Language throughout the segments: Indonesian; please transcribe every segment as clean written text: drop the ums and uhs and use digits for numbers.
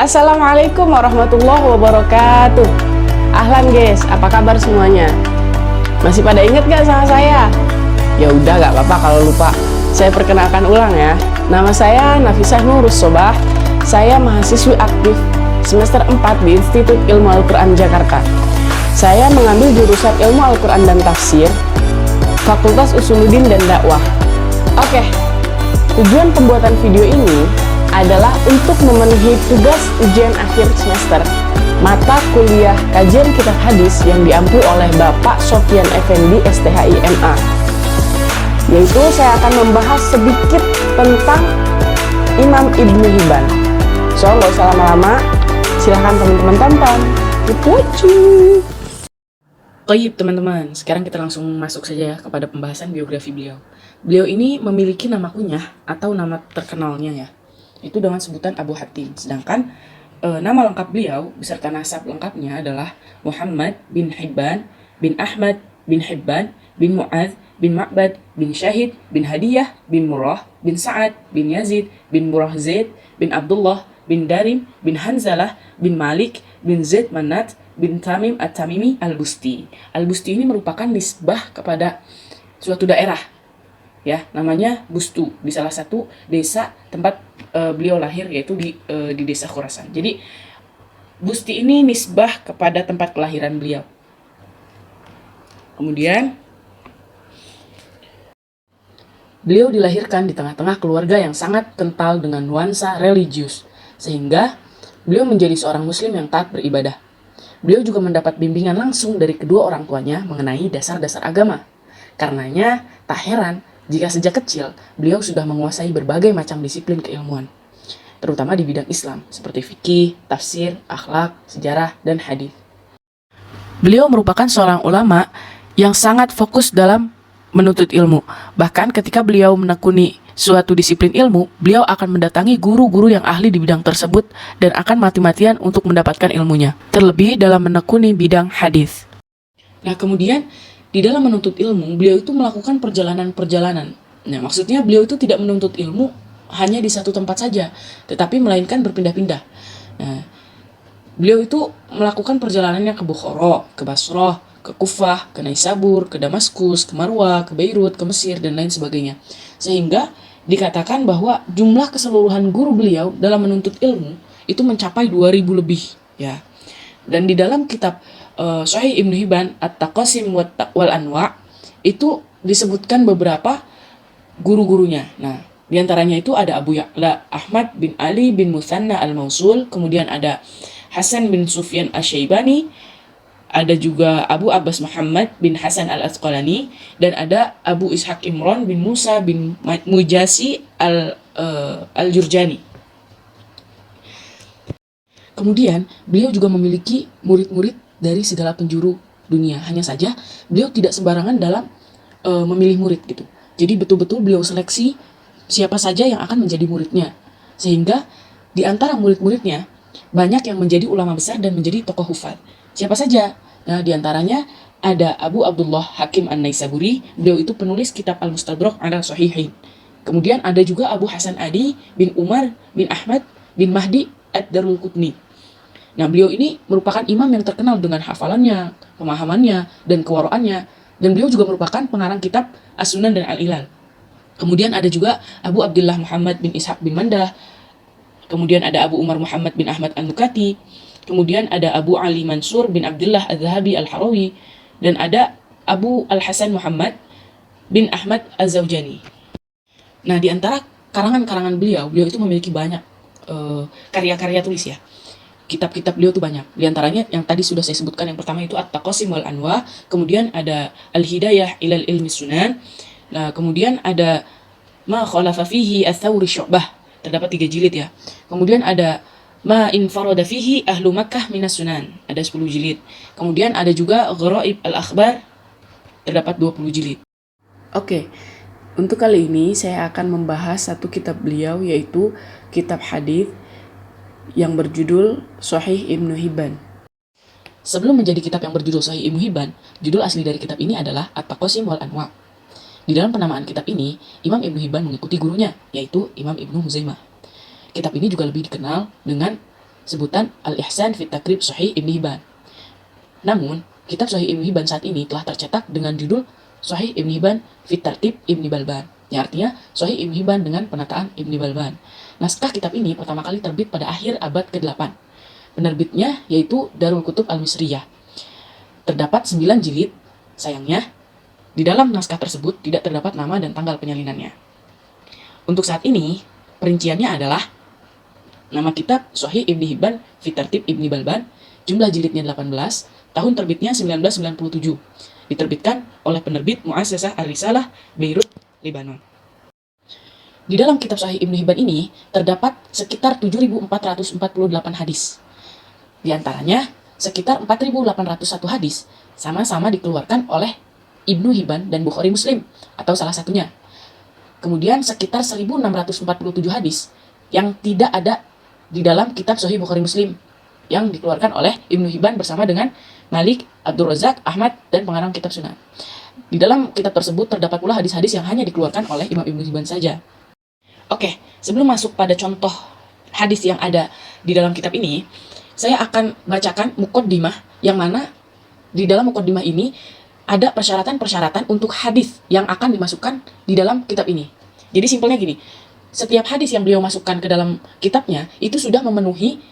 Assalamualaikum warahmatullahi wabarakatuh. Ahlan guys, apa kabar semuanya? Masih pada inget gak sama saya? Ya udah gak apa-apa kalau lupa. Saya perkenalkan ulang ya. Nama saya Nafisah Nurus Sobah. Saya mahasiswi aktif semester 4 di Institut Ilmu Al-Quran Jakarta. Saya mengambil jurusan Ilmu Al-Quran dan Tafsir, Fakultas Usuluddin dan Dakwah. Oke, tujuan pembuatan video ini adalah untuk memenuhi tugas ujian akhir semester mata kuliah kajian kitab hadis yang diampu oleh Bapak Sofyan Effendi STHI-MA. Yaitu saya akan membahas sedikit tentang Imam Ibnu Hibban. So, nggak usah lama-lama, silahkan teman-teman tonton. Keep watching. Baik teman-teman, sekarang kita langsung masuk saja kepada pembahasan biografi beliau. Beliau ini memiliki nama kunyah atau nama terkenalnya ya, itu dengan sebutan Abu Hatim. Sedangkan nama lengkap beliau beserta nasab lengkapnya adalah Muhammad bin Hibban bin Ahmad bin Hibban bin Mu'adz bin Ma'bad bin Syahid bin Hadiyah bin Murrah bin Sa'ad bin Yazid bin Murrah Zaid bin Abdullah bin Darim bin Hanzalah bin Malik bin Zaid Manat bin Tamim At-Tamimi Al-Busti. Al-Busti ini merupakan nisbah kepada suatu daerah ya, namanya Bustu, di salah satu desa tempat beliau lahir, yaitu di desa Khurasan. Jadi Busti ini nisbah kepada tempat kelahiran beliau. Kemudian beliau dilahirkan di tengah-tengah keluarga yang sangat kental dengan nuansa religius, sehingga beliau menjadi seorang muslim yang taat beribadah. Beliau juga mendapat bimbingan langsung dari kedua orang tuanya mengenai dasar-dasar agama. Karenanya tak heran jika sejak kecil beliau sudah menguasai berbagai macam disiplin keilmuan, terutama di bidang Islam seperti fikih, tafsir, akhlak, sejarah, dan hadis. Beliau merupakan seorang ulama yang sangat fokus dalam menuntut ilmu. Bahkan ketika beliau menekuni suatu disiplin ilmu, beliau akan mendatangi guru-guru yang ahli di bidang tersebut dan akan mati-matian untuk mendapatkan ilmunya, terlebih dalam menekuni bidang hadis. Nah, kemudian di dalam menuntut ilmu, beliau itu melakukan perjalanan-perjalanan. Nah, maksudnya beliau itu tidak menuntut ilmu hanya di satu tempat saja, tetapi melainkan berpindah-pindah. Nah, beliau itu melakukan perjalanannya ke Bukhara, ke Basrah, ke Kufah, ke Naisabur, ke Damaskus, ke Marwah, ke Beirut, ke Mesir, dan lain sebagainya. Sehingga dikatakan bahwa jumlah keseluruhan guru beliau dalam menuntut ilmu itu mencapai 2000 lebih ya. Dan di dalam kitab Sahih Ibnu Hibban At-Taqasim wal Anwa' itu disebutkan beberapa guru-gurunya. Nah, diantaranya itu ada Abu Ya'la Ahmad bin Ali bin Musanna al-Mausul, kemudian ada Hasan bin Sufyan Asy-Syaibani, ada juga Abu Abbas Muhammad bin Hasan al-Asqalani, dan ada Abu Ishaq Imran bin Musa bin Mujasi al-Jurjani. Kemudian beliau juga memiliki murid-murid dari segala penjuru dunia. Hanya saja beliau tidak sembarangan dalam memilih murid gitu. Jadi betul-betul beliau seleksi siapa saja yang akan menjadi muridnya. Sehingga di antara murid-muridnya banyak yang menjadi ulama besar dan menjadi tokoh hufaz. Siapa saja? Nah, di antaranya ada Abu Abdullah Hakim An-Naisaburi. Beliau itu penulis kitab Al-Mustadrak ala Sahihain. Kemudian ada juga Abu Hasan Adi bin Umar bin Ahmad bin Mahdi Ad-Darul Qutni. Nah, beliau ini merupakan imam yang terkenal dengan hafalannya, pemahamannya, dan kewaraannya. Dan beliau juga merupakan pengarang kitab As-Sunan dan Al-Ilal. Kemudian ada juga Abu Abdullah Muhammad bin Ishaq bin Mandah. Kemudian ada Abu Umar Muhammad bin Ahmad An-Nukati. Kemudian ada Abu Ali Mansur bin Abdullah Al-Zahabi Al-Harawi. Dan ada Abu Al-Hasan Muhammad bin Ahmad Az-Zawjani. Nah, di antara karangan-karangan beliau itu memiliki banyak karya-karya tulis ya. Kitab-kitab beliau itu banyak. Di antaranya yang tadi sudah saya sebutkan, yang pertama itu At-Taqasim wal Anwa, kemudian ada Al-Hidayah ilal Ilmi Sunan. Nah, kemudian ada Ma khalafa fihi Ats-Tsawri Syu'bah, terdapat 3 jilid ya. Kemudian ada Ma infarada fihi Ahlu Makkah minas Sunan, ada 10 jilid. Kemudian ada juga Gharaib al-Akhbar, terdapat 20 jilid. Oke. Untuk kali ini saya akan membahas satu kitab beliau, yaitu kitab hadis yang berjudul Sahih Ibnu Hibban. Sebelum menjadi kitab yang berjudul Sahih Ibnu Hibban, judul asli dari kitab ini adalah At-Taqasim wal Anwa'. Di dalam penamaan kitab ini, Imam Ibnu Hibban mengikuti gurunya, yaitu Imam Ibnu Huzaimah. Kitab ini juga lebih dikenal dengan sebutan Al-Ihsan fi Takrib Sahih Ibnu Hibban. Namun, kitab Sahih Ibnu Hibban saat ini telah tercetak dengan judul Sahih Ibnu Hibban fi Tartib Ibnu Balban, yang artinya Sahih Ibnu Hibban dengan penataan Ibnu Balban. Naskah kitab ini pertama kali terbit pada akhir abad ke-8. Penerbitnya yaitu Darul Kutub Al-Misriyah. Terdapat 9 jilid. Sayangnya, di dalam naskah tersebut tidak terdapat nama dan tanggal penyalinannya. Untuk saat ini, perinciannya adalah nama kitab Sahih Ibnu Hibban fi Tartib Ibnu Balban, jumlah jilidnya 18, tahun terbitnya 1997. Diterbitkan oleh penerbit Mu'assasah Ar-Risalah, Beirut, Lebanon. Di dalam kitab Sahih Ibnu Hibban ini terdapat sekitar 7.448 hadis. Di antaranya, sekitar 4.801 hadis sama-sama dikeluarkan oleh Ibnu Hibban dan Bukhari Muslim, atau salah satunya. Kemudian sekitar 1.647 hadis yang tidak ada di dalam kitab Sahih Bukhari Muslim, yang dikeluarkan oleh Ibnu Hibban bersama dengan Malik, Abdul Razak, Ahmad, dan pengarang kitab Sunan. Di dalam kitab tersebut terdapat pula hadis-hadis yang hanya dikeluarkan oleh Imam Ibnu Hibban saja. Oke, sebelum masuk pada contoh hadis yang ada di dalam kitab ini, saya akan bacakan muqaddimah, yang mana di dalam muqaddimah ini ada persyaratan-persyaratan untuk hadis yang akan dimasukkan di dalam kitab ini. Jadi simpelnya gini, setiap hadis yang beliau masukkan ke dalam kitabnya itu sudah memenuhi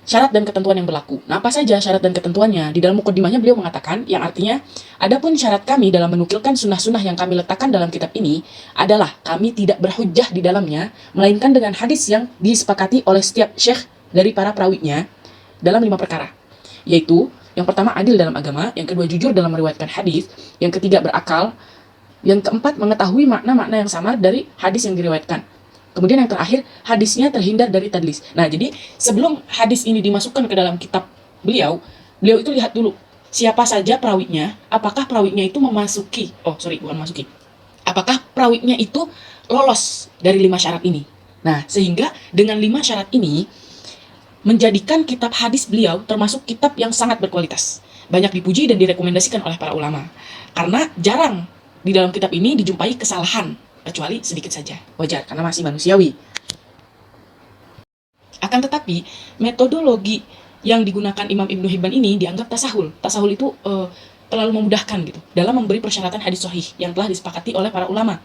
syarat dan ketentuan yang berlaku. Nah, apa saja syarat dan ketentuannya? Di dalam muqaddimahnya beliau mengatakan, yang artinya, adapun syarat kami dalam menukilkan sunnah-sunnah yang kami letakkan dalam kitab ini adalah kami tidak berhujjah di dalamnya, melainkan dengan hadis yang disepakati oleh setiap syekh dari para perawinya dalam 5 perkara, yaitu yang pertama adil dalam agama, yang kedua jujur dalam meriwayatkan hadis, yang ketiga berakal, yang keempat mengetahui makna-makna yang samar dari hadis yang diriwayatkan. Kemudian yang terakhir, hadisnya terhindar dari tadlis. Nah, jadi sebelum hadis ini dimasukkan ke dalam kitab beliau itu lihat dulu siapa saja perawinya, apakah perawinya itu apakah perawinya itu lolos dari 5 syarat ini. Nah, sehingga dengan 5 syarat ini menjadikan kitab hadis beliau termasuk kitab yang sangat berkualitas. Banyak dipuji dan direkomendasikan oleh para ulama. Karena jarang di dalam kitab ini dijumpai kesalahan, kecuali sedikit saja. Wajar, karena masih manusiawi. Akan tetapi, metodologi yang digunakan Imam Ibnu Hibban ini dianggap tasahul. Tasahul itu terlalu memudahkan gitu dalam memberi persyaratan hadis sahih yang telah disepakati oleh para ulama.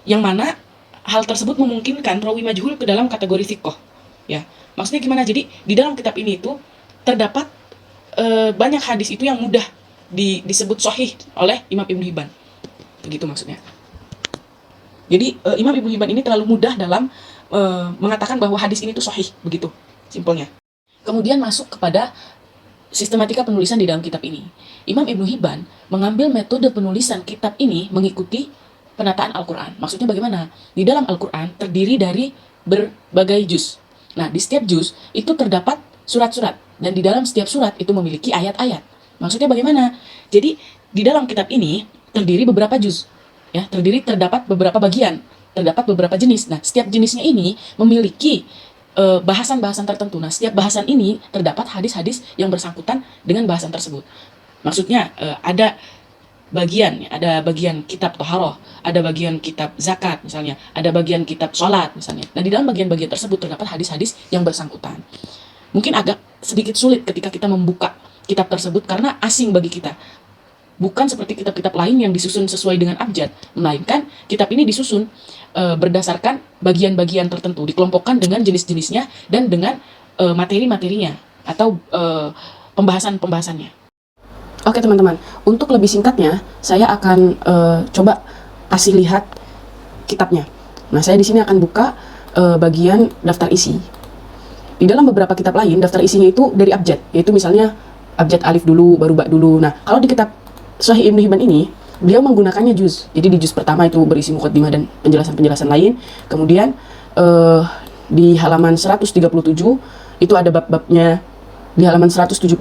Yang mana hal tersebut memungkinkan rawi majhul ke dalam kategori thiqah. Ya, maksudnya gimana? Jadi di dalam kitab ini itu terdapat banyak hadis itu yang mudah disebut sahih oleh Imam Ibnu Hibban. Begitu maksudnya. Jadi Imam Ibnu Hibban ini terlalu mudah dalam mengatakan bahwa hadis ini tuh sahih, begitu simpelnya. Kemudian masuk kepada sistematika penulisan di dalam kitab ini. Imam Ibnu Hibban mengambil metode penulisan kitab ini mengikuti penataan Al-Quran. Maksudnya bagaimana? Di dalam Al-Quran terdiri dari berbagai juz. Nah, di setiap juz itu terdapat surat-surat, dan di dalam setiap surat itu memiliki ayat-ayat. Maksudnya bagaimana? Jadi di dalam kitab ini terdiri beberapa juz. Ya, terdapat beberapa bagian, terdapat beberapa jenis. Nah, setiap jenisnya ini memiliki bahasan-bahasan tertentu. Nah, setiap bahasan ini terdapat hadis-hadis yang bersangkutan dengan bahasan tersebut. Maksudnya ada bagian kitab Thaharah, ada bagian kitab zakat misalnya, ada bagian kitab sholat misalnya. Nah, di dalam bagian-bagian tersebut terdapat hadis-hadis yang bersangkutan. Mungkin agak sedikit sulit ketika kita membuka kitab tersebut karena asing bagi kita. Bukan seperti kitab-kitab lain yang disusun sesuai dengan abjad, melainkan kitab ini disusun berdasarkan bagian-bagian tertentu, dikelompokkan dengan jenis-jenisnya dan dengan materi-materinya atau pembahasan-pembahasannya. Oke teman-teman, untuk lebih singkatnya saya akan coba kasih lihat kitabnya. Nah, saya di sini akan buka bagian daftar isi. Di dalam beberapa kitab lain daftar isinya itu dari abjad, yaitu misalnya abjad alif dulu, baru ba dulu. Nah, kalau di kitab Sahih Ibnu Hibban ini, beliau menggunakannya juz. Jadi di juz pertama itu berisi muqaddimah dan penjelasan-penjelasan lain. Kemudian di halaman 137 itu ada bab-babnya. Di halaman 170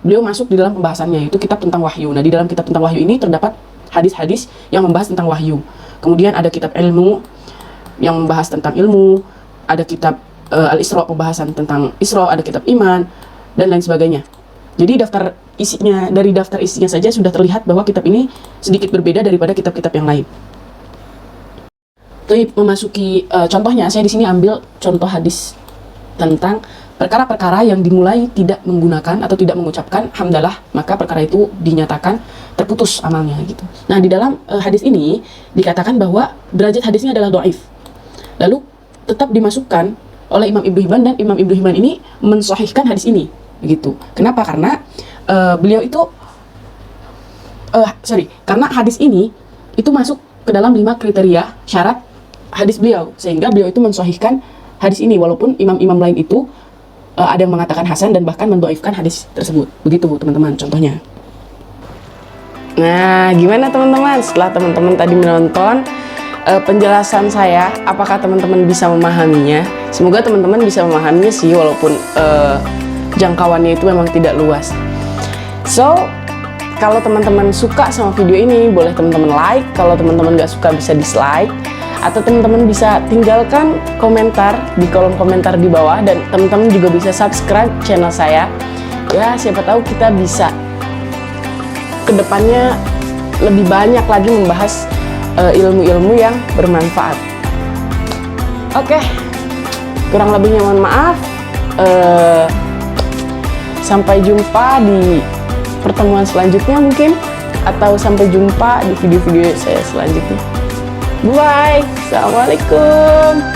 beliau masuk di dalam pembahasannya, itu kitab tentang wahyu. Nah, di dalam kitab tentang wahyu ini terdapat hadis-hadis yang membahas tentang wahyu. Kemudian ada kitab ilmu yang membahas tentang ilmu, ada kitab Al-Isra, pembahasan tentang Isra, ada kitab iman dan lain sebagainya. Jadi dari daftar isinya saja sudah terlihat bahwa kitab ini sedikit berbeda daripada kitab-kitab yang lain. Tapi memasuki contohnya, saya di sini ambil contoh hadis tentang perkara-perkara yang dimulai tidak menggunakan atau tidak mengucapkan hamdalah, maka perkara itu dinyatakan terputus amalnya gitu. Nah, di dalam hadis ini dikatakan bahwa derajat hadisnya adalah dhaif. Lalu tetap dimasukkan oleh Imam Ibnu Hibban, dan Imam Ibnu Hibban ini mensahihkan hadis ini begitu. Kenapa? Karena beliau itu karena hadis ini itu masuk ke dalam 5 kriteria syarat hadis beliau, sehingga beliau itu mensahihkan hadis ini, walaupun imam-imam lain itu ada yang mengatakan hasan dan bahkan mendhaifkan hadis tersebut. Begitu teman-teman contohnya. Nah, gimana teman-teman? Setelah teman-teman tadi menonton penjelasan saya, apakah teman-teman bisa memahaminya? Semoga teman-teman bisa memahaminya sih, walaupun jangkauannya itu memang tidak luas. So, kalau teman-teman suka sama video ini, boleh teman-teman like. Kalau teman-teman gak suka bisa dislike. Atau teman-teman bisa tinggalkan komentar di kolom komentar di bawah. Dan teman-teman juga bisa subscribe channel saya. Ya, siapa tahu kita bisa kedepannya lebih banyak lagi membahas ilmu-ilmu yang bermanfaat. Oke, kurang lebihnya mohon maaf. Sampai jumpa di pertemuan selanjutnya mungkin, atau sampai jumpa di video-video saya selanjutnya. Bye, assalamualaikum.